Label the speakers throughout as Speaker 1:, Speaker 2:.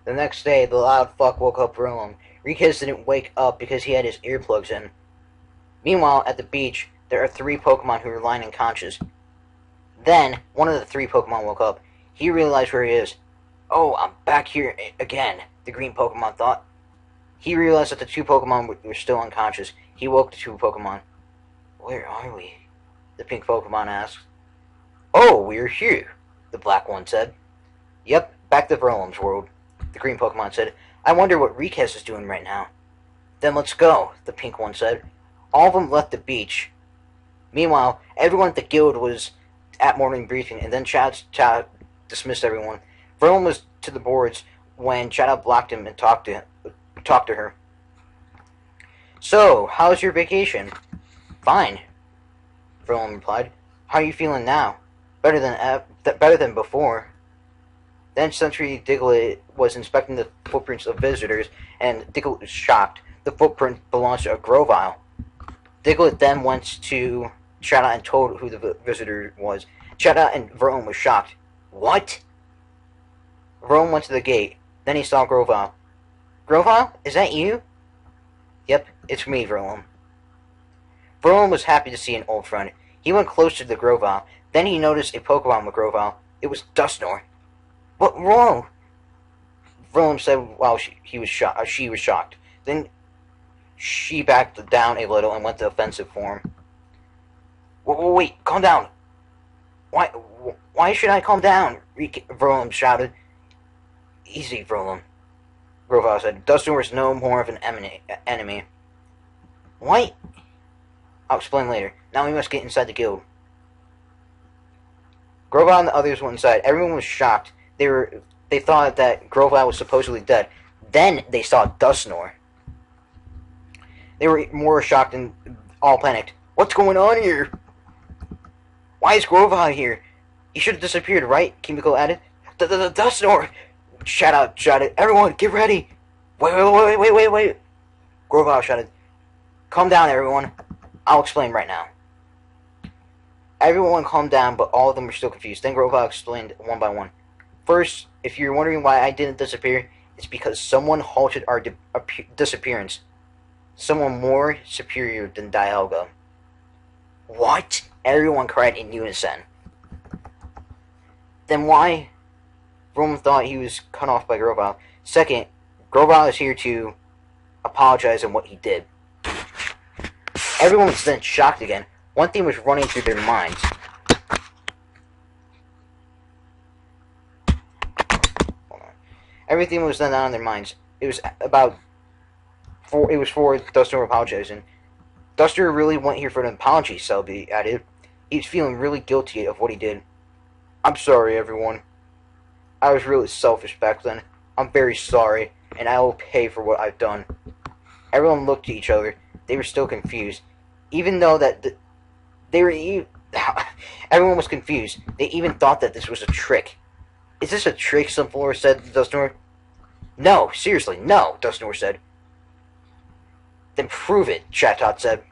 Speaker 1: The next day, the loud fuck woke up Roland. Riquez didn't wake up because he had his earplugs in. Meanwhile, at the beach, there are 3 Pokemon who are lying unconscious. Then, one of the 3 Pokemon woke up. He realized where he is. Oh, I'm back here again, the green Pokemon thought. He realized that the 2 Pokemon were still unconscious. He woke the 2 Pokemon. Where are we? The pink Pokemon asked. Oh, we're here, the black one said. Yep, back to Verlam's world, the green Pokemon said. I wonder what Riquez is doing right now. Then let's go, the pink one said. All of them left the beach. Meanwhile, everyone at the guild was at morning briefing, and then Chad dismissed everyone. Verlam was to the boards when Chad blocked him and talked to her. So, how's your vacation? Fine, Verlam replied. How are you feeling now? Better than before. Then Sentry Diglett was inspecting the footprints of visitors, and Diglett was shocked. The footprint belongs to a Grovyle. Diglett then went to Chada and told who the visitor was. Chada and Verlam were shocked. What? Verlam went to the gate. Then he saw Grovyle. Grovyle? Is that you? Yep, it's me, Verlam. Verlam was happy to see an old friend. He went closer to the Grovyle. Then he noticed a Pokemon with Grovyle. It was Dusknoir. What wrong? Verlam said while she was shocked. Then she backed down a little and went to offensive form. Wait, calm down. Why should I calm down? Verlam shouted. Easy, Verlam, Grovyle said. Dusknoir is no more of an enemy. What? I'll explain later. Now we must get inside the guild. Grovyle and the others went inside. Everyone was shocked. They thought that Grovyle was supposedly dead. Then they saw Dusknoir. They were more shocked and all panicked. What's going on here? Why is Grovyle here? He should have disappeared, right? Kimiko added. The Dusknoir! Shouted. Everyone, get ready! Wait. Grovyle shouted. Calm down, everyone. I'll explain right now. Everyone calmed down, but all of them were still confused. Then Grovyle explained one by one. First, if you're wondering why I didn't disappear, it's because someone halted our disappearance. Someone more superior than Dialga. What? Everyone cried in unison. Then why? Verlam thought he was cut off by Grovyle. Second, Grovyle is here to apologize on what he did. Everyone was then shocked again. One thing was running through their minds. Everything was then on their minds. It was for Dusknoir apologizing. Dusknoir really went here for an apology, Selby added. He's feeling really guilty of what he did. I'm sorry, everyone. I was really selfish back then. I'm very sorry, and I will pay for what I've done. Everyone looked at each other. They were still confused. Even though everyone was confused. They even thought that this was a trick. Is this a trick? Sunflower said to Dusknoir. No, seriously, no, Dusknoir said. Then prove it, Chatot said.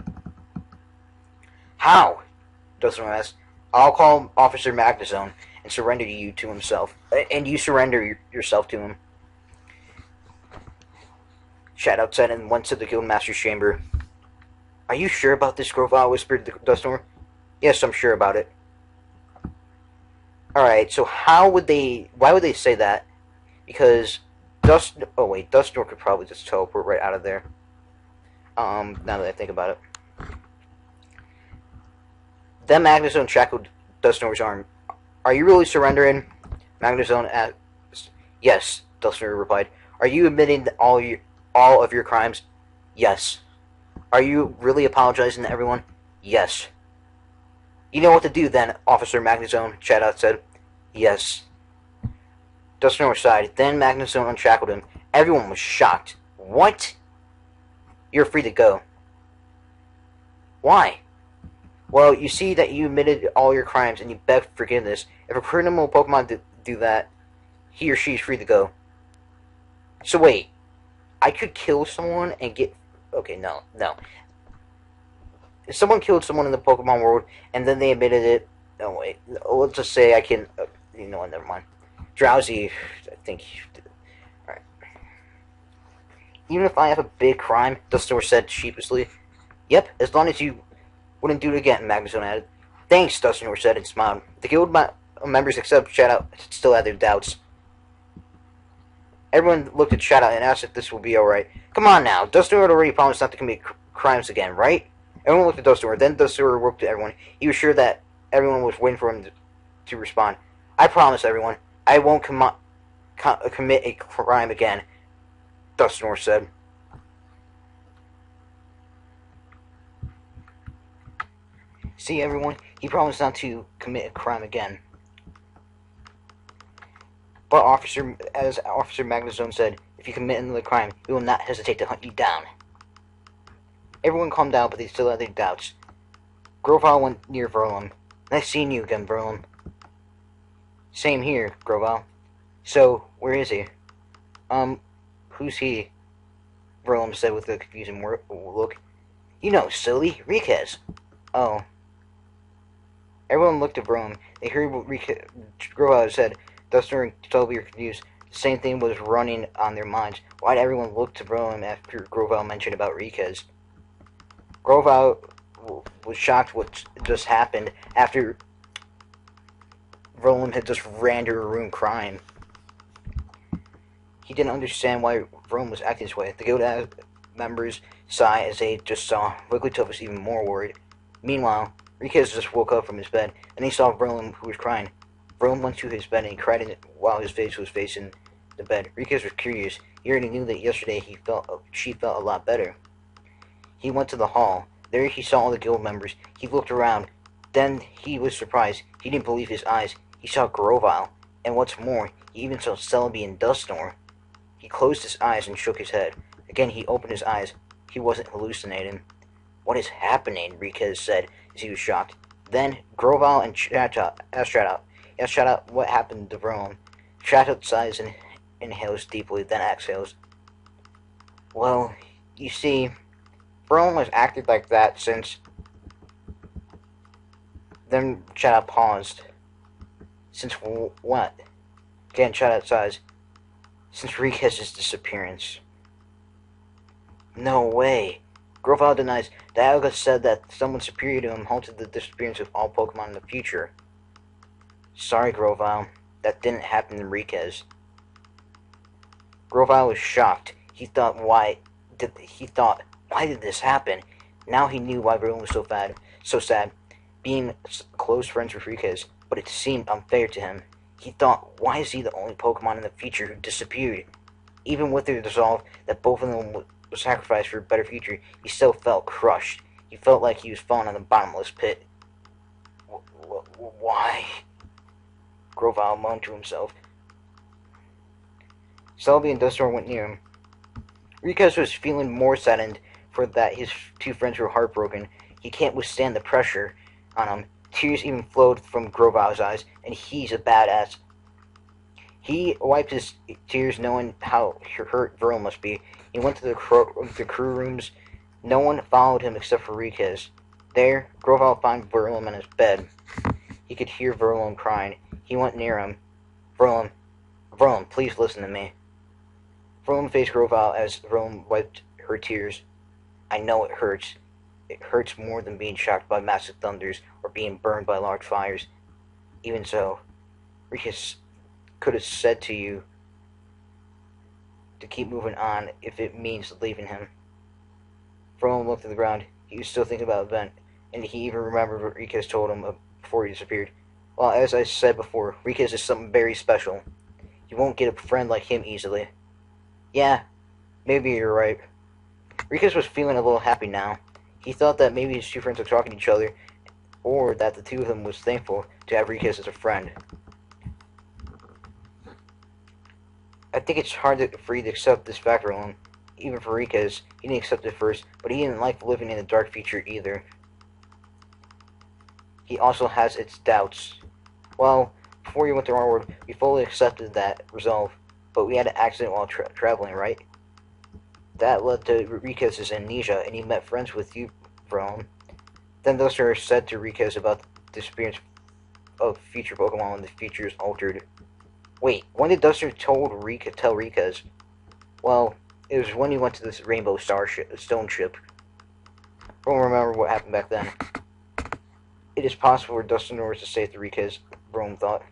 Speaker 1: How? Dusknoir asked. I'll call Officer Magnezone and surrender you to himself. And you surrender yourself to him. Chatot said and went to the Guildmaster's chamber. Are you sure about this, Grovyle whispered to Dusknoir. Yes, I'm sure about it. Alright, so why would they say that? Because Dusknoir could probably just teleport right out of there. Now that I think about it. Then Magnezone shackled Dusknoir's arm. Are you really surrendering? Magnezone asked. Yes, Dusknoir replied. Are you admitting all of your crimes? Yes. Are you really apologizing to everyone? Yes. You know what to do then, Officer Magnezone, Chatot said. Yes. Dusknoir sighed. Then Magnezone unshackled him. Everyone was shocked. What? You're free to go. Why? Well, you see that you admitted all your crimes and you begged forgiveness. If a criminal Pokemon do that, he or she is free to go. So wait, I could kill someone and get... Okay, no. If someone killed someone in the Pokemon world and then they admitted it... No, wait. Let's just say I can... you know what, never mind. Drowsy, I think... Alright. Even if I have a big crime, Dusknoir said sheepishly. Yep, as long as you wouldn't do it again, Magnezone added. Thanks, Dusknoir said and smiled. The guild members except Shadow still had their doubts. Everyone looked at Shadow and asked if this will be alright. Come on now, Dusknoir had already promised not to commit crimes again, right? Everyone looked at Dusknoir, then Dusknoir looked at everyone. He was sure that everyone was waiting for him to respond. I promise, everyone, I won't commit a crime again, Dusknoir said. See, everyone, he promised not to commit a crime again. But as Officer Magnezone said, if you commit another crime, we will not hesitate to hunt you down. Everyone calmed down, but they still had their doubts. Grovyle went near Verlum. Nice seeing you again, Verlum. Same here, Grovyle. So, where is he? Who's he? Verlum said with a confusing look. You know, silly, Rikez. Oh. Everyone looked at Verlum. They heard what Grovyle said. Dusknoir and Toby were confused. The same thing was running on their minds. Why did everyone look to Verlum after Grovyle mentioned about Rikez? Grovyle was shocked what just happened after Verlum had just ran to her room crying. He didn't understand why Verlum was acting this way. The guild members sighed as they just saw. Wigglytuff was even more worried. Meanwhile, Rikez just woke up from his bed, and he saw Verlum, who was crying. Verlum went to his bed and he cried while his face was facing the bed. Rikez was curious. He already knew that yesterday she felt a lot better. He went to the hall. There he saw all the guild members. He looked around. Then he was surprised. He didn't believe his eyes. He saw Grovyle. And what's more, he even saw Celebi and Dusknoir. He closed his eyes and shook his head. Again he opened his eyes. He wasn't hallucinating. What is happening? Rikez said as he was shocked. Then Grovyle and Chatot asked Chatot what happened to Verlum. Chatot sighs and inhales deeply, then exhales. Well, you see, Verlum has acted like that since... Then Chatot paused. Since what? Again, Chatot sighs. Since Rikez's disappearance. No way. Grovyle denies. Dialga said that someone superior to him halted the disappearance of all Pokemon in the future. Sorry, Grovyle. That didn't happen to Rikez. Grovyle was shocked. He thought, why did this happen? Now he knew why Verlum was so sad, being close friends with Rikez, but it seemed unfair to him. He thought, why is he the only Pokemon in the future who disappeared? Even with the resolve that both of them would sacrifice for a better future, he still felt crushed. He felt like he was falling on the bottomless pit. Why? Grovyle moaned to himself. Celebi and Dusknoir went near him. Rikez was feeling more saddened for that his two friends were heartbroken. He can't withstand the pressure on him. Tears even flowed from Grovyle's eyes, and he's a badass. He wiped his tears knowing how hurt Verlum must be. He went to the crew rooms. No one followed him except for Rikez. There, Grovyle found Verlum in his bed. He could hear Verlum crying. He went near him. Verlum, please listen to me. Verlum faced Grovyle as Verlum wiped her tears. I know it hurts. It hurts more than being shocked by massive thunders or being burned by large fires. Even so, Rikez could have said to you to keep moving on if it means leaving him. Verlum looked at the ground. He was still thinking about the event, and he even remembered what Rikez told him before he disappeared. Well, as I said before, Rikez is something very special. You won't get a friend like him easily. Yeah, maybe you're right. Rikez was feeling a little happy now. He thought that maybe his two friends were talking to each other, or that the two of them was thankful to have Rikez as a friend. I think it's hard for you to accept this fact, Verlum. Even for Rikez, he didn't accept it first, but he didn't like living in the dark future either. He also has its doubts. Well, before you went to our world, we fully accepted that resolve, but we had an accident while traveling, right? That led to Rikez's amnesia, and he met friends with you, Verlum. Then Dusknoir said to Rikez about the disappearance of future Pokemon when the future is altered. Wait, when did Dusknoir tell Rikez? Well, It was when you went to this Rainbow Stone ship. I don't remember what happened back then. It is possible for Dustin Norris to say to Riquez, Rome thought.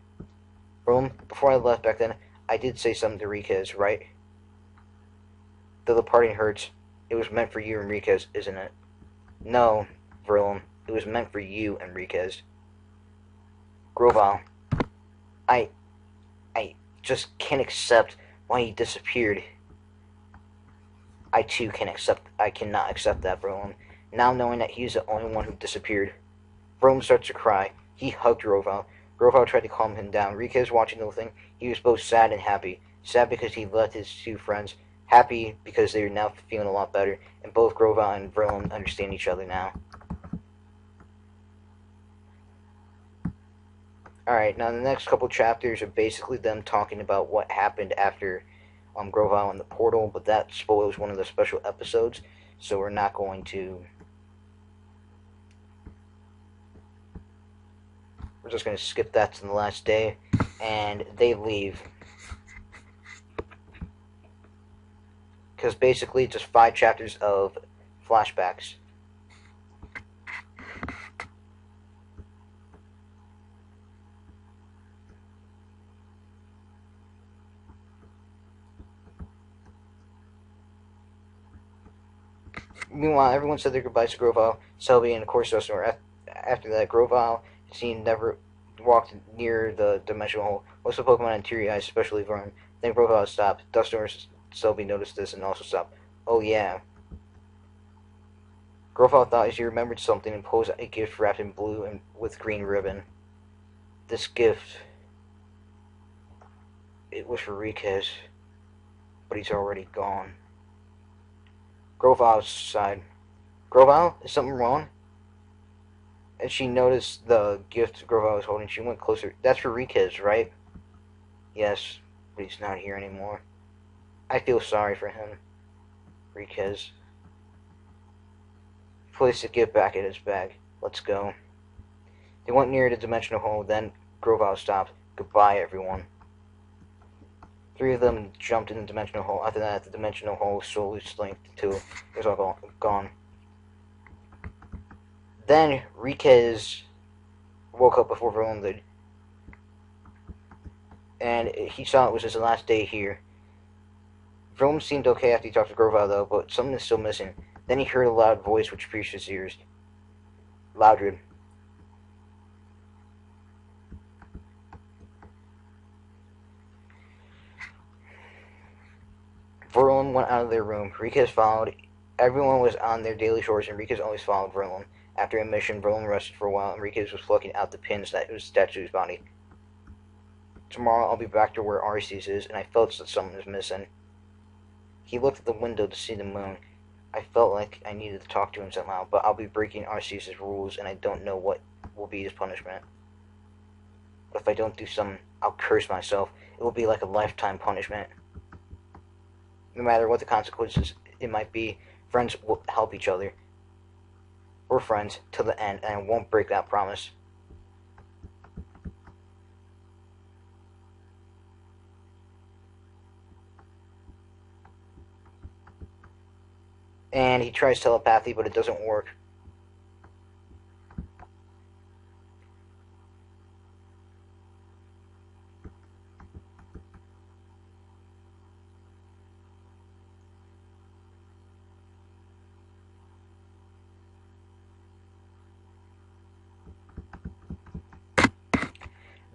Speaker 1: Rome, before I left back then, I did say something to Riquez, right? Though the parting hurts, it was meant for you, Enriquez, isn't it? No, Verlum, it was meant for you, Enriquez. Groval, I just can't accept why he disappeared. I too I cannot accept that, Verlum. Now knowing that he's the only one who disappeared. Verlum starts to cry. He hugged Groval. Groval tried to calm him down. Enriquez watching the whole thing, he was both sad and happy. Sad because he left his two friends. Happy because they're now feeling a lot better, and both Groval and Verlum understand each other now. Alright, now the next couple chapters are basically them talking about what happened after Groval in the portal, but that spoils one of the special episodes, so we're not going to... We're just going to skip that to the last day, and they leave. Because basically it's just 5 chapters of flashbacks. Meanwhile, everyone said their goodbyes to Groval, Selby, and of course Dustin. After that, Groval seemed never walked near the dimensional hole. Most of the Pokemon had teary eyes, especially Vern. Then Groval stopped. Dustin or Selby noticed this and also stopped. Oh yeah. Groval thought as he remembered something and posed a gift wrapped in blue and with green ribbon. This gift... It was for Riquez, but he's already gone. Groval sighed. Groval, is something wrong? And she noticed the gift Groval was holding. She went closer. That's for Riquez, right? Yes, but he's not here anymore. I feel sorry for him. Riquez. He placed the gift back in his bag. Let's go. They went near the dimensional hole, then Groval stopped. Goodbye, everyone. 3 of them jumped in the dimensional hole. After that, the dimensional hole slowly slinked until it was all gone. Then, Riquez woke up before Verlum did. And he saw it was his last day here. Verlum seemed okay after he talked to Groval, though, but something is still missing. Then he heard a loud voice which pierced his ears. Loudred. Verlum went out of their room. Riquez followed. Everyone was on their daily chores, and Riquez always followed Verlum. After a mission, Verlum rested for a while, and Riquez was plucking out the pins that was attached to his body. Tomorrow I'll be back to where Arceus is, and I felt that something was missing. He looked at the window to see the moon. I felt like I needed to talk to him somehow, but I'll be breaking Arceus' rules, and I don't know what will be his punishment. But if I don't do something, I'll curse myself. It will be like a lifetime punishment. No matter what the consequences it might be, friends will help each other. We're friends till the end, and I won't break that promise. And he tries telepathy, but it doesn't work.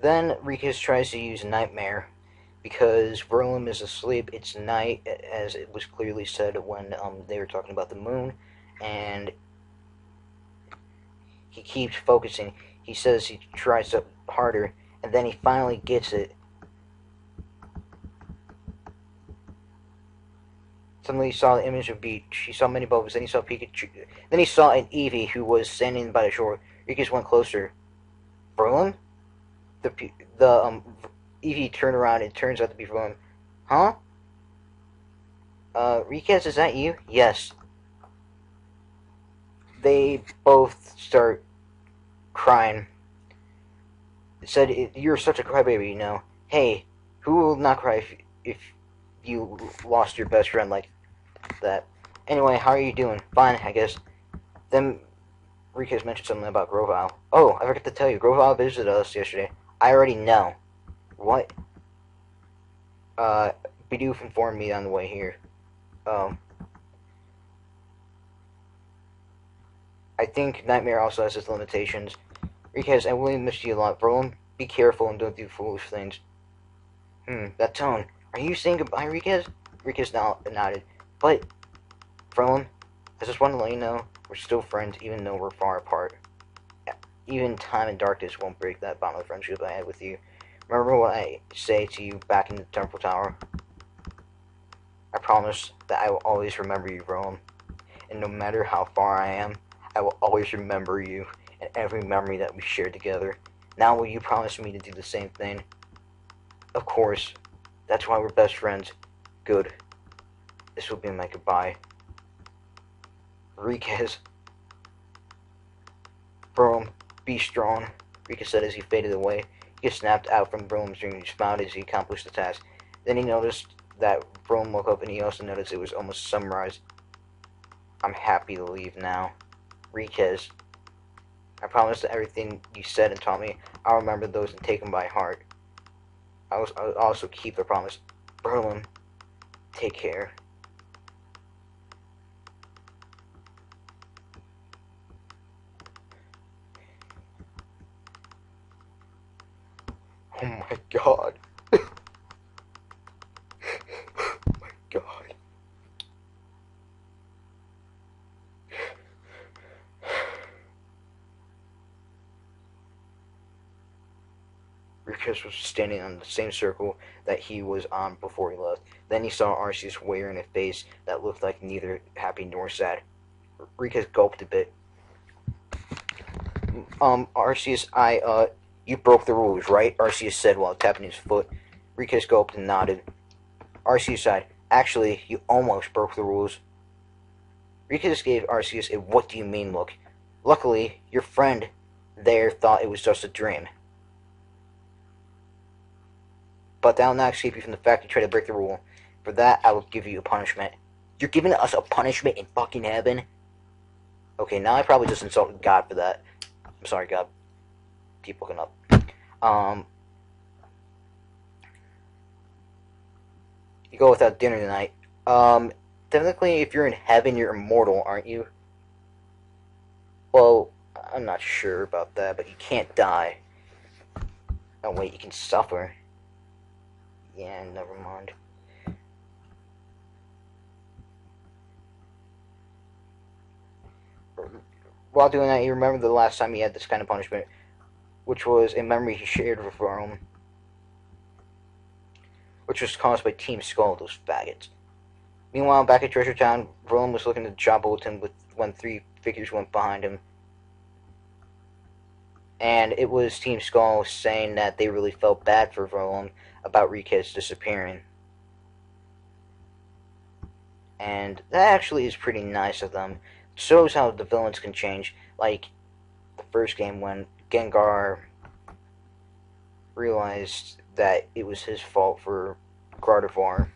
Speaker 1: Then Riquez tries to use Nightmare, because Verlum is asleep. It's night, as it was clearly said when they were talking about the moon, and he keeps focusing. He says he tries harder, and then he finally gets it. Suddenly he saw the image of beach. He saw many bubbles. Then he saw Pikachu. Then he saw an Eevee who was standing by the shore. Riquez went closer. Verlum? The Eevee turned around. It turns out to be Verlum. Huh? Riquez, is that you? Yes. They both start crying. It said, you're such a crybaby, you know. Hey, who will not cry if you lost your best friend? Like, that. Anyway, how are you doing? Fine, I guess. Then Rika's mentioned something about Grovile. Oh, I forgot to tell you, Grovile visited us yesterday. I already know. What? Bidoof informed me on the way here. I think Nightmare also has its limitations. Rika, I really miss you a lot. Verlin, be careful and don't do foolish things. That tone. Are you saying goodbye, Rikaz? Rikaz nodded. But, Verlin, I just want to let you know, we're still friends even though we're far apart. Even time and darkness won't break that bond of friendship I had with you. Remember what I say to you back in the Temple Tower? I promise that I will always remember you, Verlin. And no matter how far I am, I will always remember you and every memory that we shared together. Now will you promise me to do the same thing? Of course. That's why we're best friends. Good. This will be my goodbye. Rikaz. Brom, be strong, Rika said as he faded away. He snapped out from Brom's dream and smiled as he accomplished the task. Then he noticed that Brom woke up and he also noticed it was almost sunrise. I'm happy to leave now. Rikaz. I promise that everything you said and taught me, I'll remember those and take them by heart. I'll also keep the promise. Berlin, take care. Oh my god. Oh my god. Rikaz was standing on the same circle that he was on before he left. Then he saw Arceus wearing a face that looked like neither happy nor sad. Rikaz gulped a bit. Arceus, you broke the rules, right? Arceus said while tapping his foot. Rikaz gulped and nodded. Arceus sighed. Actually, you almost broke the rules. Rikaz gave Arceus a what do you mean look. Luckily, your friend there thought it was just a dream. But that will not escape you from the fact you tried to break the rule. For that, I will give you a punishment. You're giving us a punishment in fucking heaven? Okay, now I probably just insulted God for that. I'm sorry, God. Keep looking up. You go without dinner tonight. Technically, if you're in heaven, you're immortal, aren't you? Well, I'm not sure about that, but you can't die. Oh, wait, you can suffer. Yeah, never mind. While doing that, he remembered the last time he had this kind of punishment, which was a memory he shared with Rome, which was caused by Team Skull, those faggots. Meanwhile, back at Treasure Town, Rome was looking at the job bulletin when three figures went behind him. And it was Team Skull saying that they really felt bad for Rome about Rikaz disappearing. And that actually is pretty nice of them. It shows how the villains can change. Like the first game when Gengar realized that it was his fault for Gardevoir.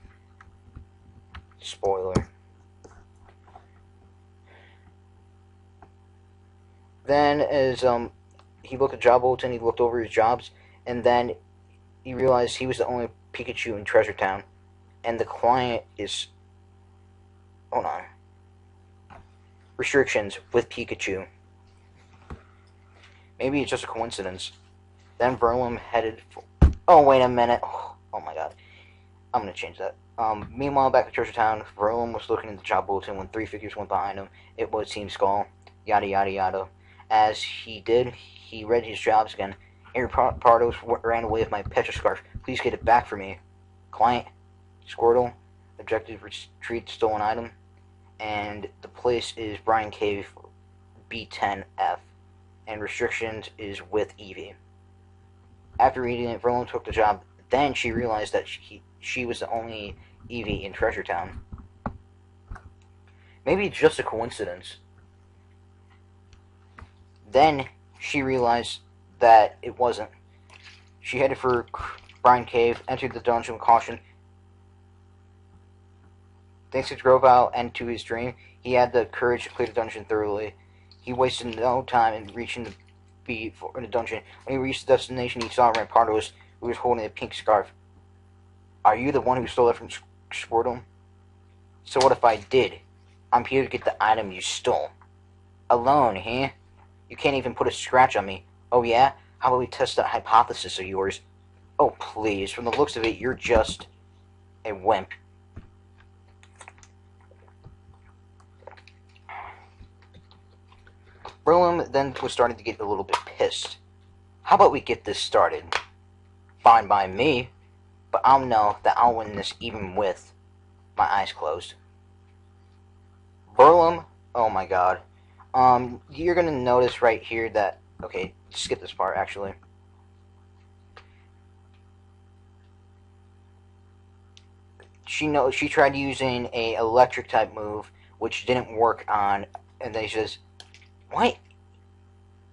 Speaker 1: Spoiler. Then as he looked at job bulletin, he looked over his jobs, and then he realized he was the only Pikachu in Treasure Town. And the client is... Hold on. Restrictions with Pikachu. Maybe it's just a coincidence. Then Verlin headed for... Oh, wait a minute. Oh my god. I'm gonna change that. Meanwhile, back at Treasure Town, Verlin was looking at the job bulletin when three figures went behind him. It was Team Skull. Yada yada yada. As he did, he read his jobs again. Harry Pardos ran away with my Petra Scarf. Please get it back for me. Client, Squirtle. Objective, retrieve stolen item. And the place is Brine Cave B10F. And restrictions is with Eevee. After reading it, Verlin took the job. Then she realized that she was the only Eevee in Treasure Town. Maybe it's just a coincidence. Then she realized that it wasn't. She headed for Brine Cave, entered the dungeon with caution. Thanks to Grovile and to his dream, he had the courage to clear the dungeon thoroughly. He wasted no time in reaching the beat in the dungeon. When he reached the destination, he saw Rampardos, who was holding a pink scarf. Are you the one who stole it from Squirtle? So what if I did? I'm here to get the item you stole. Alone, huh? You can't even put a scratch on me. Oh yeah? How about we test that hypothesis of yours? Oh please, from the looks of it, you're just a wimp. Roland then was starting to get a little bit pissed. How about we get this started? Fine by me, but I'll know that I'll win this even with my eyes closed. Burlum, oh my god. You're gonna notice right here that, okay, skip this part actually. She tried using a electric type move, which didn't work on, and then she says, "What?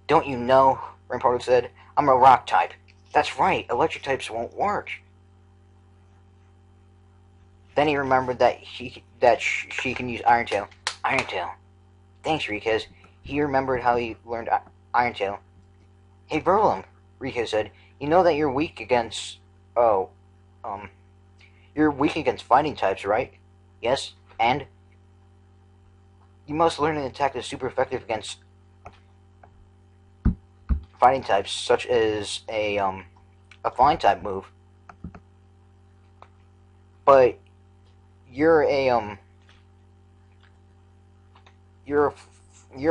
Speaker 1: Don't you know?" Rampardo said, "I'm a rock type." That's right, electric types won't work. Then he remembered that she can use Iron Tail. Iron Tail. Thanks, Rikaz. He remembered how he learned Iron Tail. Hey, Verlum, Rikaz said, you know that you're weak against... You're weak against fighting types, right? Yes, and? You must learn an attack that's super effective against fighting types, such as a flying type move. But you're a you're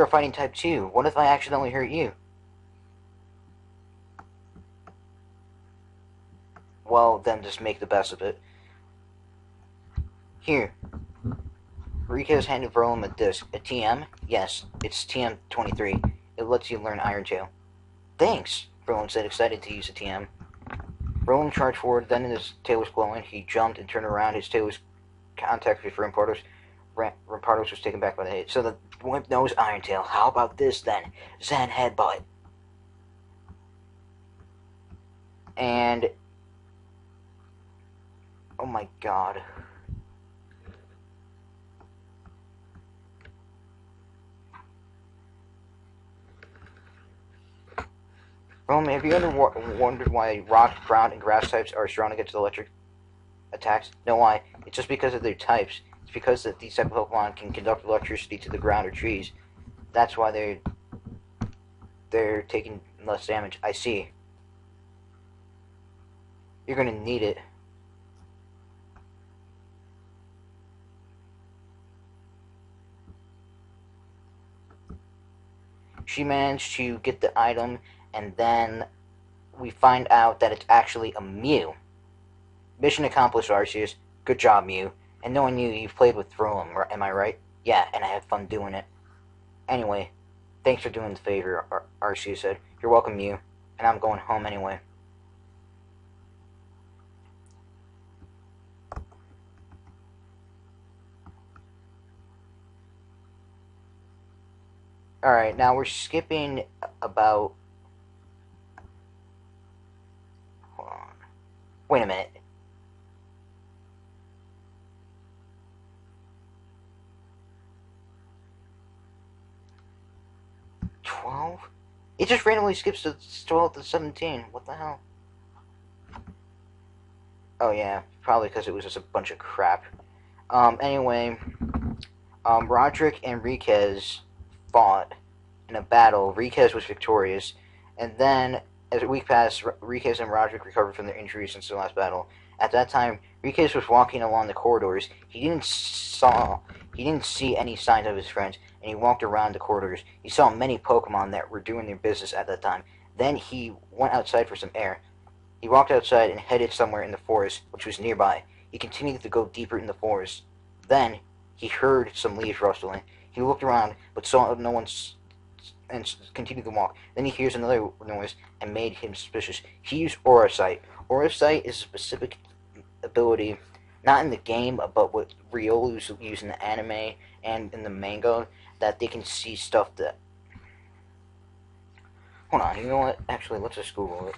Speaker 1: a fighting type too. What if I accidentally hurt you? Well, then just make the best of it. Here. Rikaz handed Verlum a disc. A TM? Yes, it's TM-23. It lets you learn Iron Tail. Thanks, Verlum said, excited to use a TM. Verlum charged forward, then his tail was glowing. He jumped and turned around. His tail was contacted for Rampardos. Rampardos was taken back by the hit. So the wimp knows Iron Tail. How about this then? Zen Headbutt. And... oh my god. Have you ever wondered why rock, ground, and grass types are strong against electric attacks? No, why? It's just because of their types. It's because that these type of Pokemon can conduct electricity to the ground or trees. That's why they're taking less damage. I see. You're gonna need it. She managed to get the item, and then we find out that it's actually a Mew. Mission accomplished, Arceus. Good job, Mew. And knowing you, you've played with Thrillum, am I right? Yeah, and I had fun doing it. Anyway, thanks for doing the favor, Arceus said. You're welcome, Mew. And I'm going home anyway. Alright, now we're skipping about... hold on. Wait a minute. It just randomly skips to 12 to 17. What the hell? Oh yeah, probably because it was just a bunch of crap. Anyway, Roderick and Rikaz fought in a battle. Rikaz was victorious, and then as a week passed, Rikaz and Roderick recovered from their injuries since the last battle. At that time, Rikaz was walking along the corridors. He didn't see any signs of his friends, and he walked around the corridors. He saw many Pokemon that were doing their business at that time. Then he went outside for some air. He walked outside and headed somewhere in the forest, which was nearby. He continued to go deeper in the forest. Then he heard some leaves rustling. He looked around, but saw no one, and continued to walk. Then he hears another noise, and made him suspicious. He used Aura Sight. Aura Sight is a specific ability, not in the game, but what Riolu's use in the anime and in the manga, that they can see stuff that... hold on, you know what? Actually, let's just Google it.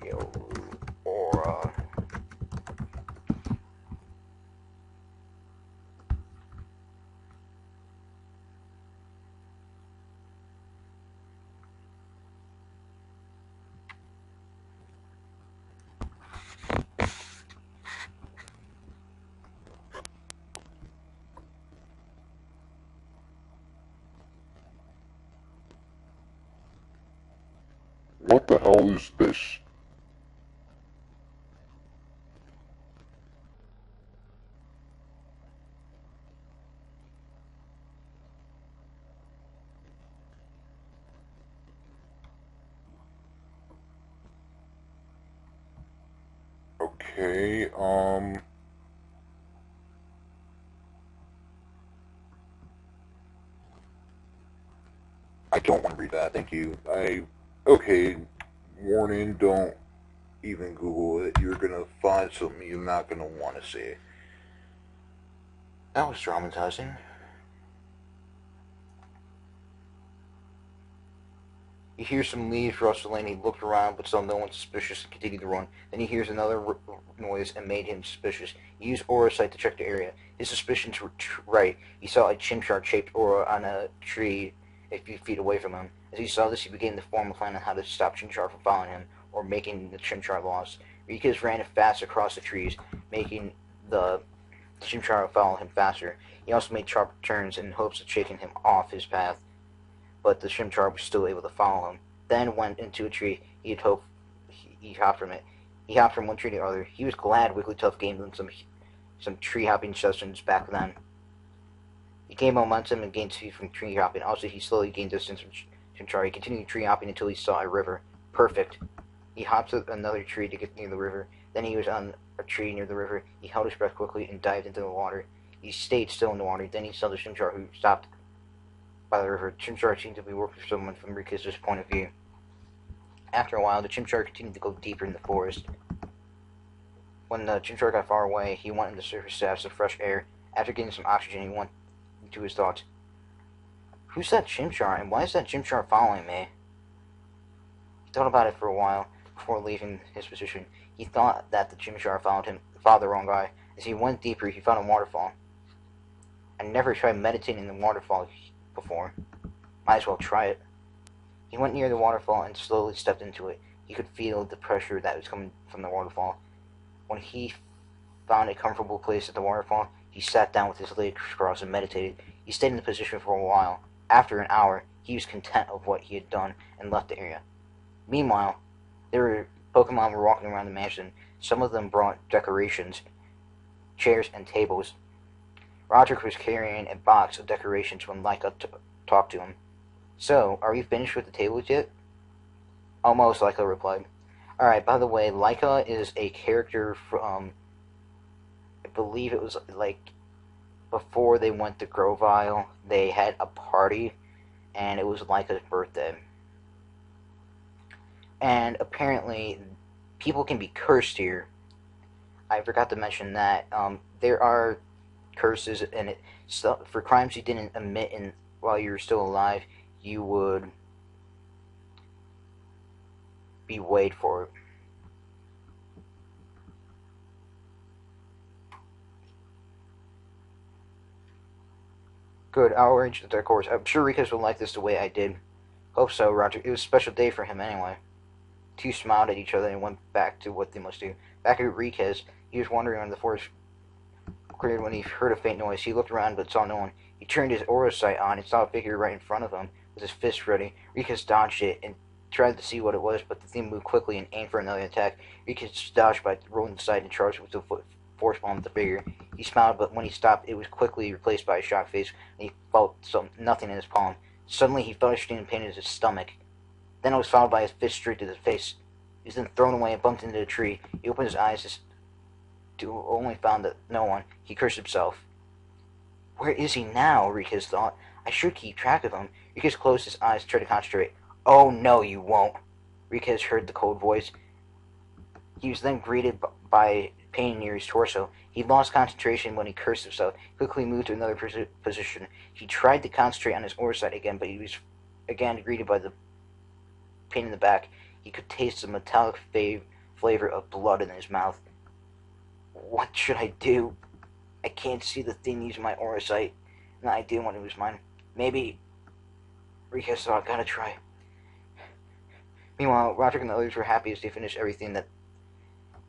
Speaker 1: Riolu Bruh.
Speaker 2: What the hell is this? Okay, I don't want to read that, thank you. Okay, warning, don't even Google it. You're gonna find something you're not gonna want to see.
Speaker 1: That was traumatizing. He hears some leaves rustling. He looked around, but saw no one suspicious and continued to run. Then he hears another noise and made him suspicious. He used aura sight to check the area. His suspicions were right. He saw a chimchar-shaped aura on a tree a few feet away from him. As he saw this, he began to form a plan on how to stop Chimchar from following him or making the Chimchar lost. Rikas ran fast across the trees, making the Chimchar follow him faster. He also made sharp turns in hopes of shaking him off his path, but the Chimchar was still able to follow him. Then went into a tree. He had hoped he hopped from it. He hopped from one tree to the other. He was glad Wigglytuff gained him some tree hopping sessions back then. He gained momentum and gained speed from tree hopping. Also, he slowly gained distance from Chimchar. He continued tree hopping until he saw a river. Perfect. He hopped to another tree to get near the river. Then he was on a tree near the river. He held his breath quickly and dived into the water. He stayed still in the water. Then he saw the Chimchar, who stopped by the river. Chimchar seemed to be working for someone from Rika's point of view. After a while, the Chimchar continued to go deeper in the forest. When the Chimchar got far away, he went in the surface to have some fresh air. After getting some oxygen, he went into his thoughts. Who's that Chimchar, and why is that Chimchar following me? He thought about it for a while before leaving his position. He thought that the Chimchar followed the wrong guy. As he went deeper, he found a waterfall. I never tried meditating in the waterfall before. Might as well try it. He went near the waterfall and slowly stepped into it. He could feel the pressure that was coming from the waterfall. When he found a comfortable place at the waterfall, he sat down with his legs crossed and meditated. He stayed in the position for a while. After an hour, he was content of what he had done and left the area. Meanwhile, Pokemon were walking around the mansion. Some of them brought decorations, chairs, and tables. Roderick was carrying a box of decorations when Laika talked to him. So, are we finished with the tables yet? Almost, Laika replied. Alright, by the way, Laika is a character from, I believe it was like before they went to Grovile, they had a party, and it was Laika's birthday. And apparently, people can be cursed here. I forgot to mention that. There are curses, and for crimes you didn't admit while you were still alive, you would be weighed for it. Good, I'll arrange the course. I'm sure Rikas will like this the way I did. Hope so, Roger. It was a special day for him anyway. Two smiled at each other and went back to what they must do. Back at Rikas, he was wandering around the forest cleared when he heard a faint noise. He looked around but saw no one. He turned his aura sight on and saw a figure right in front of him with his fist ready. Rikas dodged it and tried to see what it was, but the thing moved quickly and aimed for another attack. Rikas dodged by rolling the side and charged with the force bomb at the figure. He smiled, but when he stopped, it was quickly replaced by a shocked face, and he felt nothing in his palm. Suddenly, he felt a stinging pain in his stomach. Then it was followed by his fist straight to the face. He was then thrown away and bumped into a tree. He opened his eyes to only found that no one. He cursed himself. Where is he now? Rikas thought. I should keep track of him. Rikas closed his eyes to try to concentrate. Oh no, you won't. Rikas heard the cold voice. He was then greeted by pain near his torso. He lost concentration when he cursed himself. He quickly moved to another position. He tried to concentrate on his aura sight again, but he was again greeted by the pain in the back. He could taste the metallic flavor of blood in his mouth. What should I do? I can't see the thing using my aura sight, and I didn't want to lose mine. Maybe Rika thought, gotta try. Meanwhile, Roderick and the others were happy as they finished everything that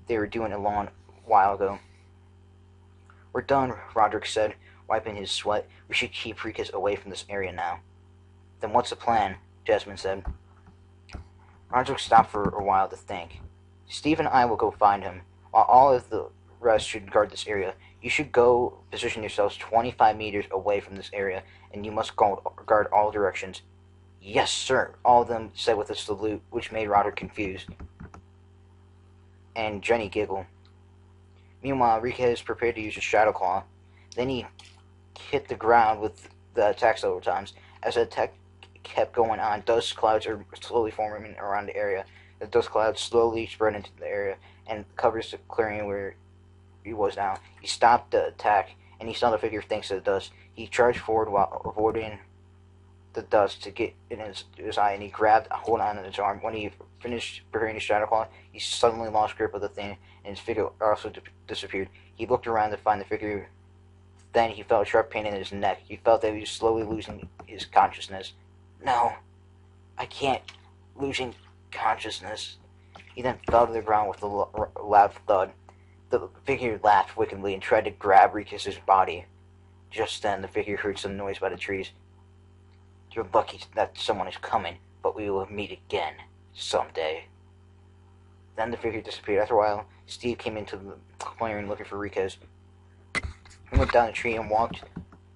Speaker 1: they were doing a long while ago. We're done, Roderick said, wiping his sweat. We should keep Rikis away from this area now. Then what's the plan? Jasmine said. Roderick stopped for a while to think. Steve and I will go find him, while all of the rest should guard this area. You should go position yourselves 25 meters away from this area, and you must guard all directions. Yes, sir, all of them said with a salute, which made Roderick confused. And Jenny giggled. Meanwhile, Rika is prepared to use his Shadow Claw. Then he hit the ground with the attack several times. As the attack kept going on, dust clouds are slowly forming around the area. The dust clouds slowly spread into the area and covers the clearing where he was now. He stopped the attack, and he saw the figure thanks to the dust. He charged forward while avoiding the dust to get in his eye, and he grabbed a hold on his arm. When he finished preparing his Shadow Claw, he suddenly lost grip of the thing, and his figure also disappeared. He looked around to find the figure. Then he felt a sharp pain in his neck. He felt that he was slowly losing his consciousness. No, I can't. Losing consciousness. He then fell to the ground with a loud thud. The figure laughed wickedly and tried to grab Rikis' body. Just then, the figure heard some noise by the trees. You're lucky that someone is coming, but we will meet again someday. Then the figure disappeared. After a while, Steve came into the clearing looking for Rikis. He went down the tree and walked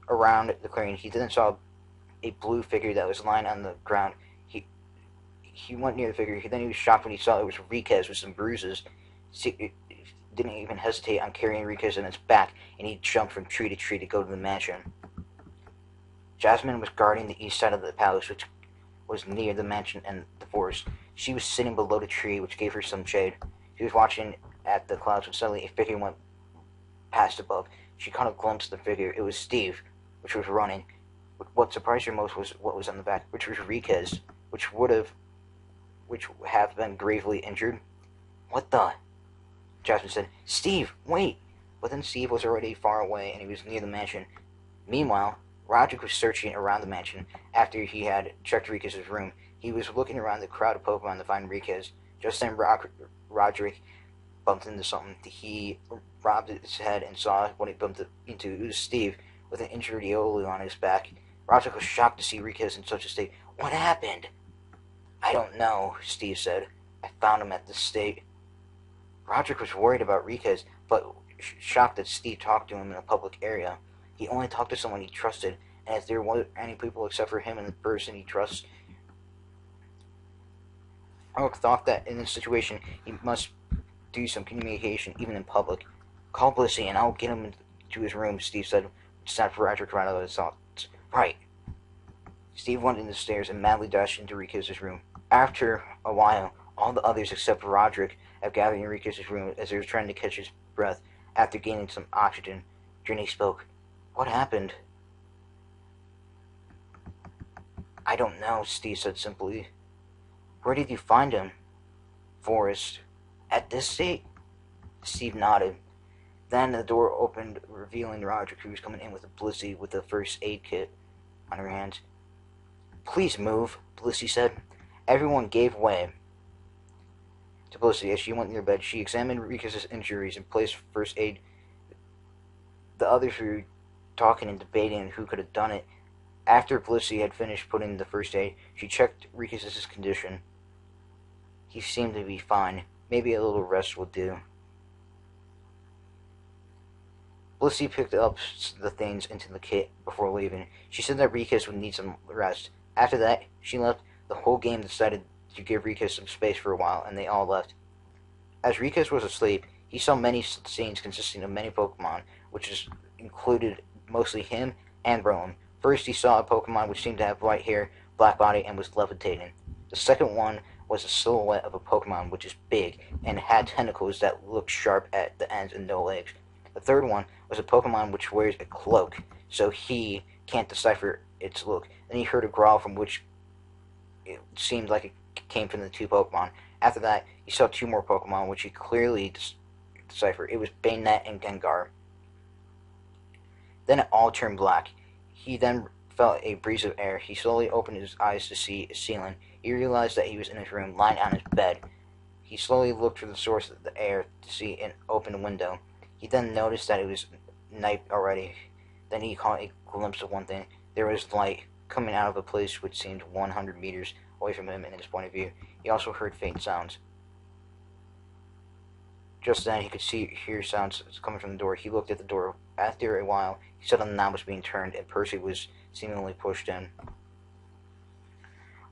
Speaker 1: around the clearing. He then saw a blue figure that was lying on the ground. He went near the figure. Then he was shocked when he saw it was Rikis with some bruises. He didn't even hesitate on carrying Rikis in his back, and he jumped from tree to go to the mansion. Jasmine was guarding the east side of the palace, which was near the mansion and the forest. She was sitting below the tree, which gave her some shade. She was watching at the clouds when suddenly a figure went past above. She caught a glimpse of the figure. It was Steve, which was running. What surprised her most was what was on the back, which was Rikis, which have been gravely injured. What the? Jasmine said, Steve, wait! But then Steve was already far away, and he was near the mansion. Meanwhile, Roderick was searching around the mansion after he had checked Rikis' room. He was looking around the crowd of Pokemon to find Rikis. Just then, Roderick bumped into something. He robbed his head and saw what he bumped into. It was Steve with an injured Eoli on his back. Roderick was shocked to see Rikis in such a state. What happened? I don't know, Steve said. I found him at this state. Roderick was worried about Rikis, but shocked that Steve talked to him in a public area. He only talked to someone he trusted, and if there weren't any people except for him and the person he trusts, Roderick thought that in this situation he must do some communication, even in public. Call Blissey and I'll get him to his room, Steve said, which stopped Roderick right out of his thoughts. Right. Steve went in the stairs and madly dashed into Rikis' room. After a while, all the others except Roderick had gathered in Rikis' room as he was trying to catch his breath. After gaining some oxygen, Jenny spoke. What happened? I don't know, Steve said simply. Where did you find him? Forest. At this state? Steve nodded. Then the door opened, revealing Roderick, who was coming in with a Blissey with a first aid kit on her hands. Please move, Blissey said. Everyone gave way to Blissey as she went near bed. She examined Rikis' injuries and placed first aid. The others were talking and debating who could have done it. After Blissey had finished putting the first aid, she checked Rikis' condition. He seemed to be fine. Maybe a little rest would do. Blissey picked up the things into the kit before leaving. She said that Rikis would need some rest. After that, she left. The whole game decided to give Rikis some space for a while, and they all left. As Rikis was asleep, he saw many scenes consisting of many Pokemon, which included mostly him and Rowan. First, he saw a Pokemon which seemed to have white hair, black body, and was levitating. The second one was a silhouette of a Pokemon which is big and had tentacles that looked sharp at the ends and no legs. The third one was a Pokemon which wears a cloak, so he can't decipher its look. Then he heard a growl from which it seemed like it came from the two Pokemon. After that, he saw two more Pokemon, which he clearly deciphered. It was Bayonet and Gengar. Then it all turned black. He then felt a breeze of air. He slowly opened his eyes to see a ceiling. He realized that he was in his room, lying on his bed. He slowly looked for the source of the air to see an open window. He then noticed that it was night already. Then he caught a glimpse of one thing. There was light coming out of a place which seemed 100 meters away from him in his point of view. He also heard faint sounds. Just then, he could hear sounds coming from the door. He looked at the door. After a while, he saw the knob was being turned, and Percy was seemingly pushed in.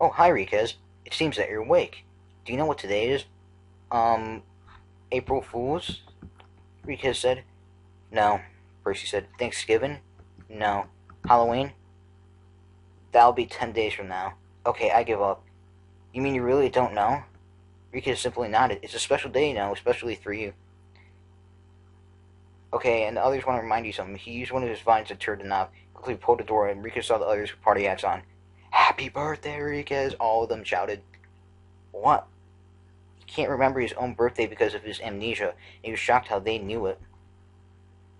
Speaker 1: "Oh, hi, Riquez. It seems that you're awake. Do you know what today is?" April Fool's?" Riquez said. "No," Percy said. "Thanksgiving?" "No." "Halloween?" "That'll be 10 days from now." "Okay, I give up." "You mean you really don't know?" Riquez simply nodded. "It's a special day, you know, especially for you." "Okay, and the others want to remind you something." He used one of his vines to turn the knob, quickly pulled the door, and Riquez saw the others with party hats on. "Happy birthday, Riquez!" all of them shouted. "What?" He can't remember his own birthday because of his amnesia, and he was shocked how they knew it.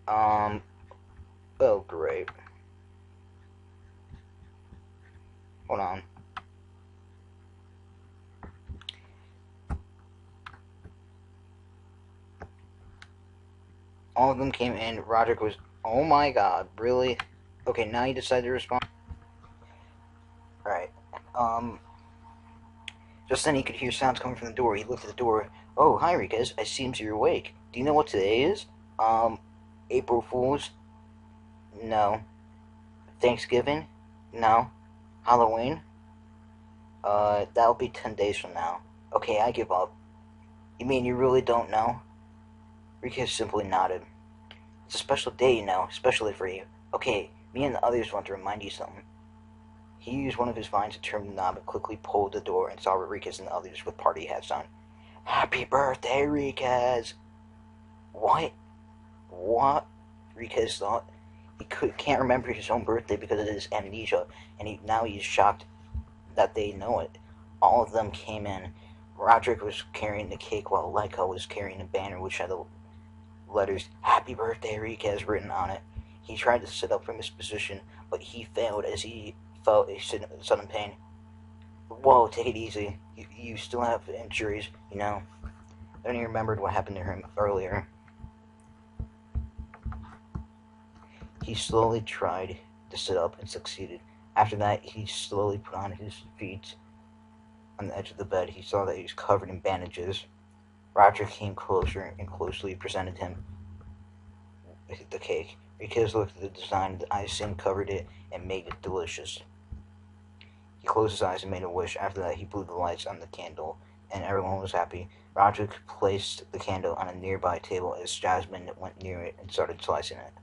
Speaker 1: Oh, great. Hold on. All of them came in. Roderick was, "Oh my god, really?" "Okay, now you decide to respond." Alright. Just then he could hear sounds coming from the door. He looked at the door. "Oh, hi, Riquez. It seems you're awake. Do you know what today is?" April Fool's?" "No." "Thanksgiving?" "No." "Halloween?" That'll be 10 days from now." "Okay, I give up." "You mean you really don't know?" Riquez simply nodded. "It's a special day, you know, especially for you. Okay, me and the others want to remind you something." He used one of his vines to turn the knob and quickly pulled the door and saw Riquez and the others with party hats on. "Happy birthday, Riquez!" "What? What?" Riquez thought. He can't remember his own birthday because of his amnesia, and now he's shocked that they know it. All of them came in. Roderick was carrying the cake while Leica was carrying a banner which had the letters "Happy Birthday, Riquez" written on it. He tried to sit up from his position, but he failed as he felt a sudden pain. "Whoa, take it easy. You still have injuries, you know." Then he remembered what happened to him earlier. He slowly tried to sit up and succeeded. After that, he slowly put on his feet on the edge of the bed. He saw that he was covered in bandages. Roderick came closer and closely presented him the cake. Riquez looked at the design, the icing covered it and made it delicious. He closed his eyes and made a wish. After that, he blew the lights on the candle, and everyone was happy. Roderick placed the candle on a nearby table as Jasmine went near it and started slicing it.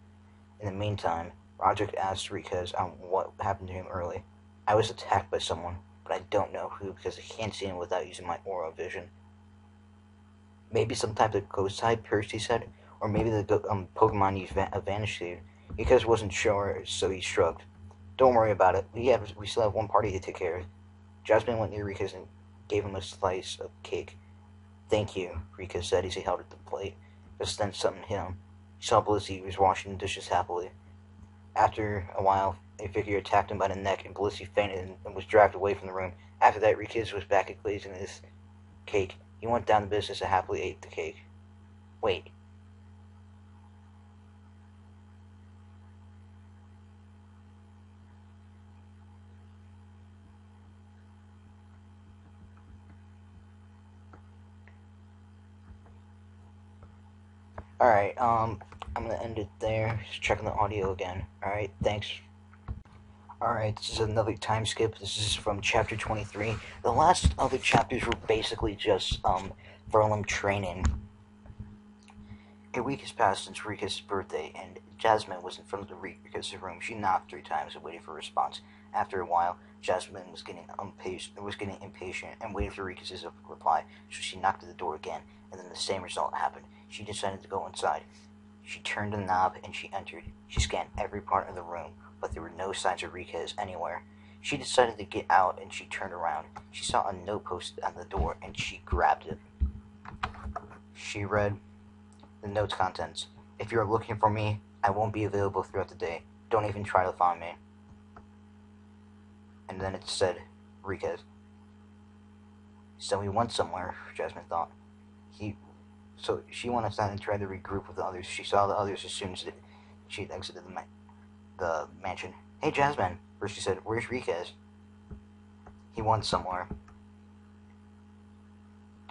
Speaker 1: In the meantime, Roderick asked Riquez on what happened to him early. "I was attacked by someone, but I don't know who because I can't see him without using my aura vision." "Maybe some type of ghost type," Percy said, "or maybe the Pokemon used vanished here." Riquez wasn't sure, so he shrugged. "Don't worry about it. We still have one party to take care of." Jasmine went near Riquez and gave him a slice of cake. "Thank you," Riquez said as he held it to the plate. Just then something hit him. He saw Blissey was washing the dishes happily. After a while, a figure attacked him by the neck, and Blissey fainted and was dragged away from the room. After that, Riquez was back at glazing his cake. He went down to business and happily ate the cake. Wait. Alright, I'm gonna end it there. Just checking the audio again. Alright, thanks. Alright, this is another time skip. This is from chapter 23. The last other chapters were basically just, Verlem training. A week has passed since Rika's birthday, and Jasmine was in front of the Rika's room. She knocked 3 times and waited for a response. After a while, Jasmine was getting impatient and waited for Rika's reply, so she knocked at the door again, and then the same result happened. She decided to go inside. She turned the knob and she entered. She scanned every part of the room, but there were no signs of Riquez anywhere. She decided to get out and she turned around. She saw a note posted on the door and she grabbed it. She read the note's contents. If you're looking for me, I won't be available throughout the day. Don't even try to find me. And then it said, Riquez. So he went somewhere, Jasmine thought. So she went outside and tried to regroup with the others. She saw the others as soon as she had exited the mansion. Hey, Jasmine, Percy said, where's Riquez? He went somewhere.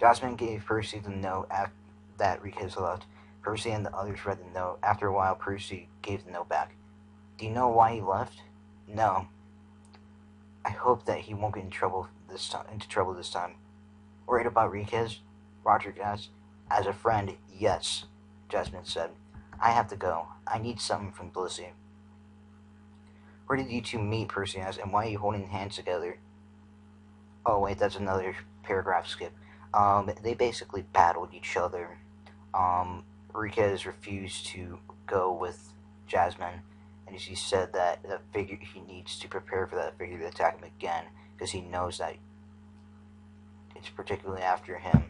Speaker 1: Jasmine gave Percy the note that Riquez left. Percy and the others read the note. After a while, Percy gave the note back. Do you know why he left? No. I hope that he won't get into trouble this time. Worried about Riquez? Roderick asked. As a friend, yes, Jasmine said. I have to go. I need something from Blissey. Where did you two meet? Percy asked. And why are you holding hands together? Oh, wait, that's another paragraph skip. They basically battled each other. Riquez refused to go with Jasmine, and he said that he needs to prepare for that figure to attack him again, because he knows that it's particularly after him.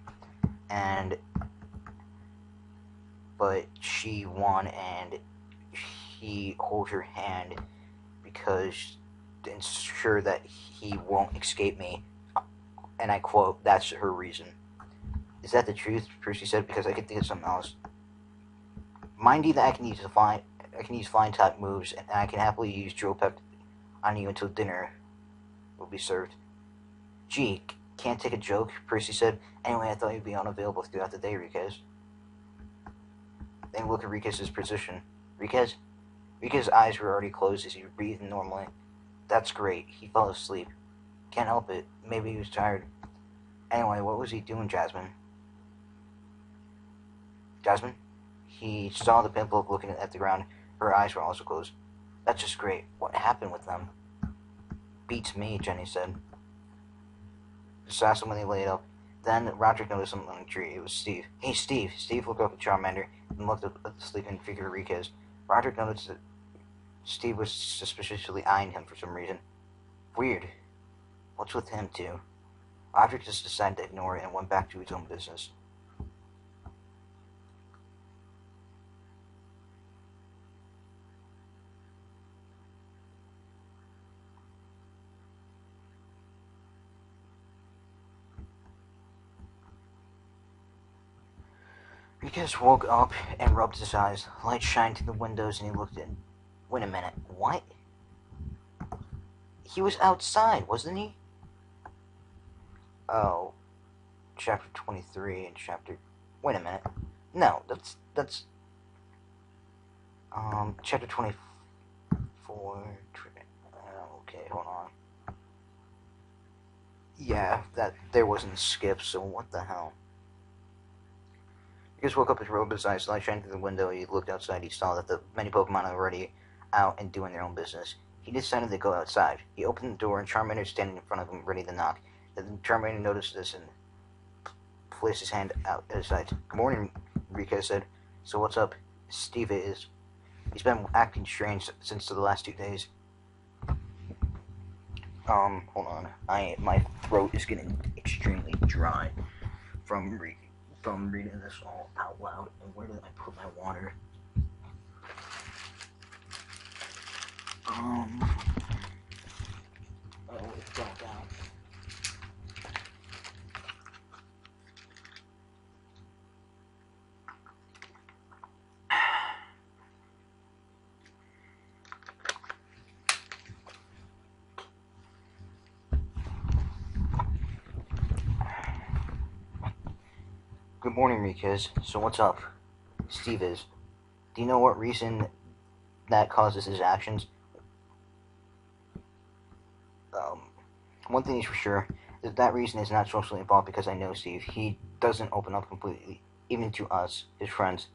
Speaker 1: But she won, and he holds her hand because to ensure that he won't escape me. And I quote, that's her reason. Is that the truth? Percy said, because I could think of something else. Mind you that I can use flying type moves, and I can happily use IRuletech on you until dinner will be served. Gee, can't take a joke, Percy said. Anyway, I thought you'd be unavailable throughout the day, Riquez. Then look at Riquez's position. Riquez? Riquez's eyes were already closed as he breathed normally. That's great. He fell asleep. Can't help it. Maybe he was tired. Anyway, what was he doing, Jasmine? Jasmine? He saw the pimple looking at the ground. Her eyes were also closed. That's just great. What happened with them? Beats me, Jenny said. Assassin when they laid up. Then Roderick noticed something on the tree. It was Steve. Hey, Steve. Steve looked up at Charmander and looked up at the sleeping figure of Riquez. Roderick noticed that Steve was suspiciously eyeing him for some reason. Weird. What's with him, too? Roderick just decided to ignore it and went back to his own business. Riquez woke up and rubbed his eyes. Light shined through the windows and he looked in. Wait a minute, what? He was outside, wasn't he? Oh, chapter 23 and chapter... Wait a minute. No, that's... chapter 24... Okay, hold on. Yeah, there wasn't skips, so what the hell? He just woke up, his robe, his eyes light shining through the window. He looked outside. He saw that the many Pokemon are already out and doing their own business. He decided to go outside. He opened the door, and Charmander was standing in front of him, ready to knock. Then Charmander noticed this and placed his hand out at his side. Good morning, Riquez said. So what's up? Steve is. He's been acting strange since the last 2 days. Hold on. My throat is getting extremely dry from reading this all out loud. And where did I put my water? Oh, it fell down. Good morning, Riquez. So what's up? Steve is. Do you know what reason that causes his actions? One thing is for sure, that reason is not socially involved because I know Steve. He doesn't open up completely, even to us, his friends.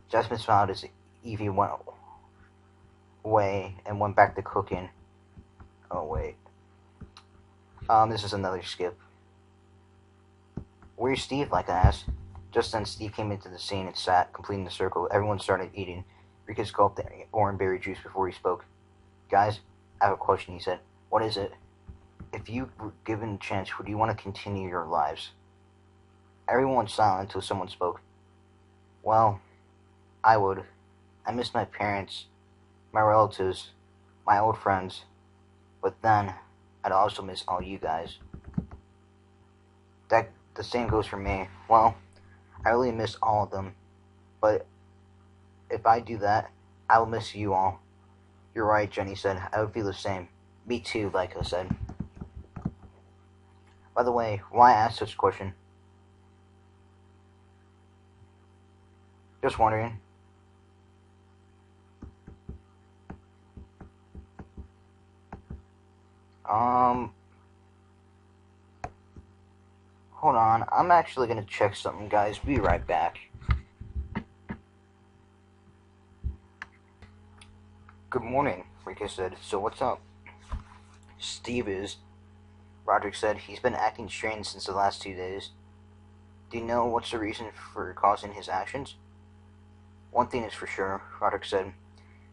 Speaker 1: Jasmine smiled as Evie went away and went back to cooking. Oh, wait. This is another skip. Where's Steve, like I asked? Just then, Steve came into the scene and sat, completing the circle. Everyone started eating. Riquez gulped the orange berry juice before he spoke. Guys, I have a question, he said. What is it? If you were given a chance, would you want to continue your lives? Everyone was silent until someone spoke. Well, I would. I miss my parents, my relatives, my old friends, but then I'd also miss all you guys. That the same goes for me. Well, I really miss all of them, but if I do that, I will miss you all. You're right, Jenny said. I would feel the same. Me too, Lyko said. By the way, why ask such a question? Just wondering. Hold on. I'm actually gonna check something, guys. Be right back. Good morning, Rika said. So what's up? Steve is, Roderick said. He's been acting strange since the last 2 days. Do you know what's the reason for causing his actions? One thing is for sure, Roderick said.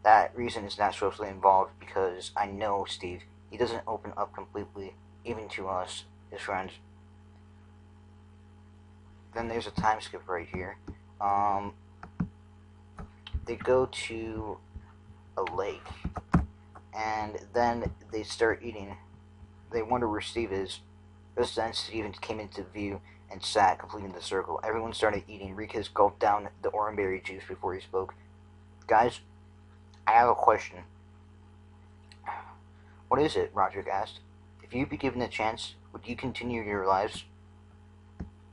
Speaker 1: That reason is not socially involved because I know Steve. He doesn't open up completely, even to us, his friends. Then there's a time skip right here. They go to a lake, and then they start eating. They wonder where Steve is. Just then, Steve came into view and sat, completing the circle. Everyone started eating. Rikas gulped down the orangeberry juice before he spoke. Guys, I have a question. What is it? Roderick asked. If you'd be given a chance, would you continue your lives?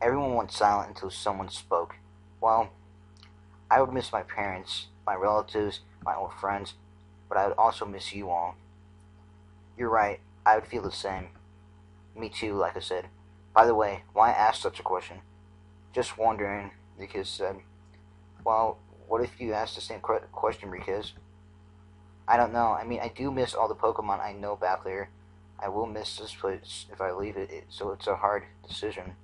Speaker 1: Everyone went silent until someone spoke. Well, I would miss my parents, my relatives, my old friends, but I would also miss you all. You're right, I would feel the same. Me too, like I said. By the way, why ask such a question? Just wondering, Rikas said. Well, what if you asked the same question, Rikas? I don't know. I mean, I do miss all the Pokemon I know back there. I will miss this place if I leave it, so it's a hard decision.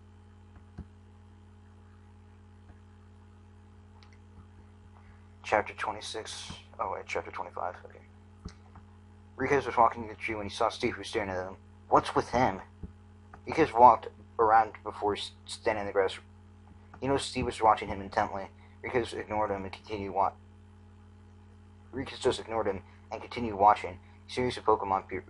Speaker 1: Chapter 26. Oh, wait, Chapter 25. Okay. Rikas was walking in the tree when he saw Steve, who was staring at him. What's with him? Rikas walked around before standing in the grass. You know, Steve was watching him intently. Rikas ignored him and continued watching. Rikas just ignored him and continued watching. A series of Pokemon appeared.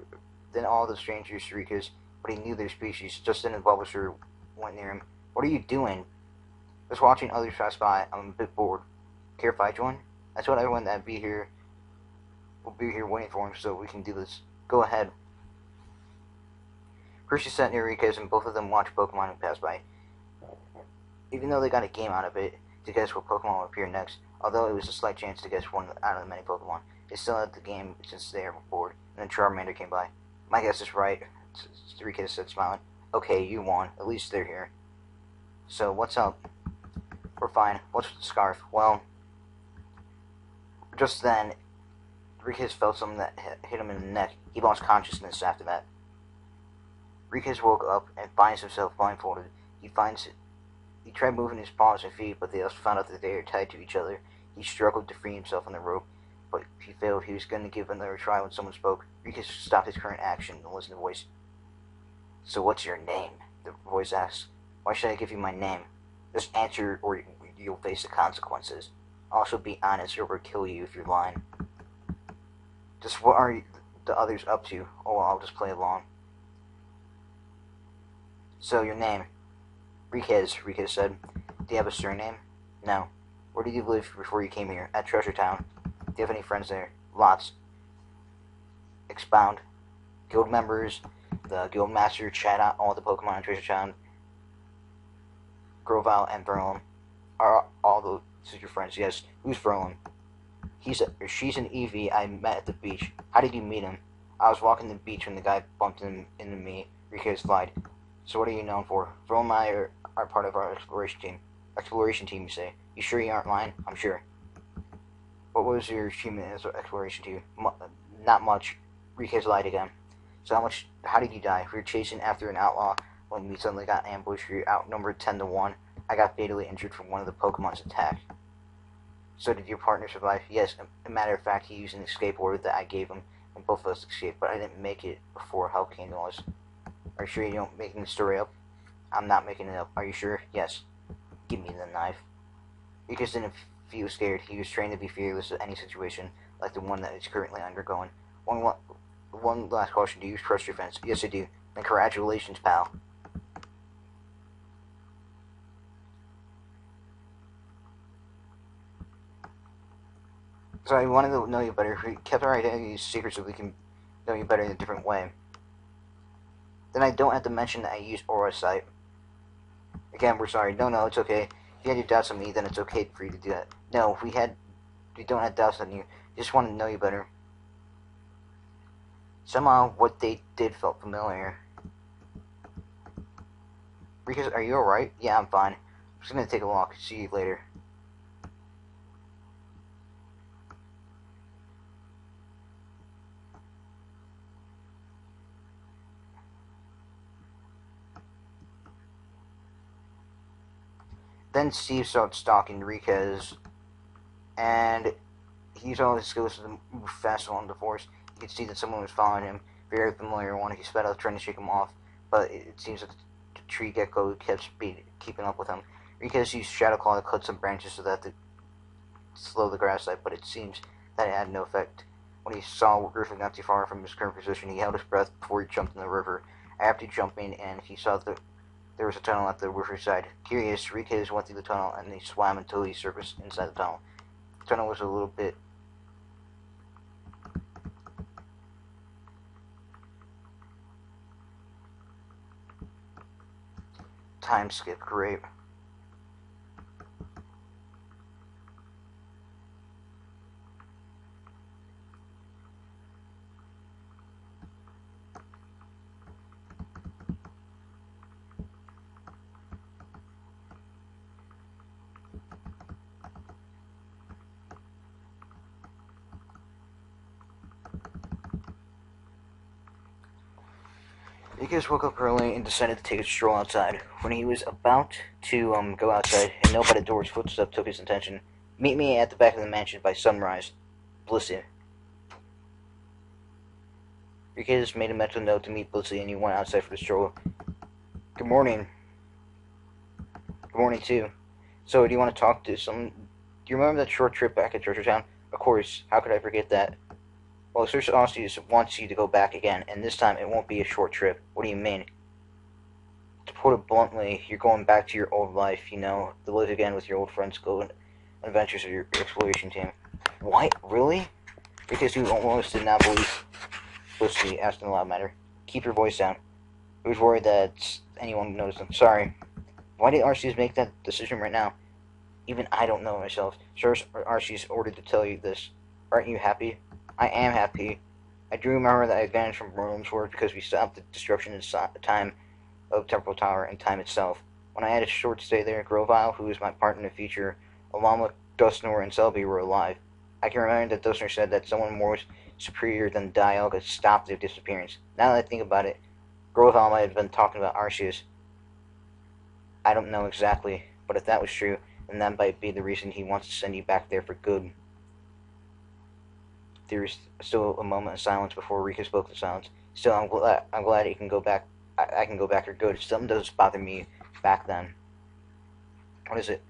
Speaker 1: Then all the strangers to Rikas, but he knew their species. Just then, a Bulbasaur went near him. What are you doing? Just watching others pass by. I'm a bit bored. Care if I join? I told everyone that we'll be here waiting for him so we can do this. Go ahead. Percy sat near Rikas and both of them watched Pokemon pass by. Even though they got a game out of it to guess what Pokemon would appear next, although it was a slight chance to guess one out of the many Pokemon, they still had the game since they were bored, and then Charmander came by. My guess is right, Rikas said, smiling. Okay, you won. At least they're here. So, what's up? We're fine. What's with the scarf? Well, just then, Rikas felt something that hit him in the neck. He lost consciousness after that. Rikas woke up and finds himself blindfolded. He tried moving his paws and feet, but they also found out that they are tied to each other. He struggled to free himself on the rope, but he failed. He was going to give another try when someone spoke. Rikas stopped his current action and listened to the voice. So what's your name? The voice asked. Why should I give you my name? Just answer or you'll face the consequences. Also be honest or we'll kill you if you're lying. Just what are the others up to? Oh, well, I'll just play along. So, your name? Rikas said. Do you have a surname? No. Where did you live before you came here? At Treasure Town. Do you have any friends there? Lots. Expound. Guild members, the guild master, chat out all the Pokemon in Treasure Town, Grovyle and Verlin. Are all those your friends? Yes. Who's Verlin? She's an Eevee I met at the beach. How did you meet him? I was walking the beach when the guy bumped into me. Rikas lied. So what are you known for? Verlin and I are part of our exploration team. Exploration team, you say? You sure you aren't lying? I'm sure. What was your achievement as an exploration team? Not much. Rikas lied again. So how did you die? We were chasing after an outlaw when we suddenly got ambushed. We were outnumbered 10-1. I got fatally injured from one of the Pokemon's attack. So did your partner survive? Yes, a matter of fact, he used an escape order that I gave him and both of us escaped, but I didn't make it before Hell came to us. Are you sure you don't making the story up? I'm not making it up. Are you sure? Yes. Give me the knife. Rikus didn't feel scared. He was trained to be fearless in any situation, like the one that he's currently undergoing. One last caution. Do you trust your friends? Yes, I do. Then congratulations, pal. So I wanted to know you better. We kept our identities secret so we can know you better in a different way. Then I don't have to mention that I use Aura Sight. Again, we're sorry. No, it's okay. If you had your doubts on me, then it's okay for you to do that. No, we don't have doubts on you. Just want to know you better. Somehow, what they did felt familiar. Rikus, are you alright? Yeah, I'm fine. I'm just gonna take a walk. See you later. Then Steve starts stalking Rikus, and he used all his skills to move fast along the forest. You could see that someone was following him, very familiar one. He sped up, trying to shake him off, but it seems that the tree gecko kept keeping up with him. Rikus used Shadow Claw to cut some branches so that to slow the grass type, but it seems that it had no effect. When he saw Griffin not too far from his current position, he held his breath before he jumped in the river. After jumping in, he saw that there was a tunnel at the riverside. Curious, Rikus went through the tunnel and he swam until he surfaced inside the tunnel. The tunnel was a little bit time skip, great. Rikus woke up early and decided to take a stroll outside. When he was about to go outside, a note by the door's footstep took his attention. Meet me at the back of the mansion by sunrise. Blissey. Rikus made a mental note to meet Blissey and he went outside for the stroll. Good morning. Good morning, too. So, do you want to talk to some... Do you remember that short trip back at Georgetown? Of course. How could I forget that? Well, Sir Austin wants you to go back again, and this time it won't be a short trip. What do you mean? To put it bluntly, you're going back to your old life, to live again with your old friends, go on adventures of your exploration team. What? Really? Because you almost did not believe Lucy asked in a loud manner. Keep your voice down. I was worried that anyone would notice them. Sorry. Why did Arceus make that decision right now? Even I don't know myself. Sir Arceus ordered to tell you this. Aren't you happy? I am happy. I do remember that I vanished from Rome's word because we stopped the destruction in time of Temple Tower and time itself. When I had a short stay there, Grovile, who was my partner in the future, along with Dustnor and Selby, were alive. I can remember that Dustnor said that someone more superior than Dialga stopped their disappearance. Now that I think about it, Grovile might have been talking about Arceus. I don't know exactly, but if that was true, then that might be the reason he wants to send you back there for good. There was still a moment of silence before Rika spoke the silence. Still, I'm glad he can go back. I can go back for good. Something does bother me back then. What is it?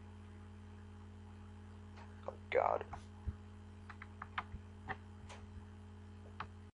Speaker 1: Oh, God.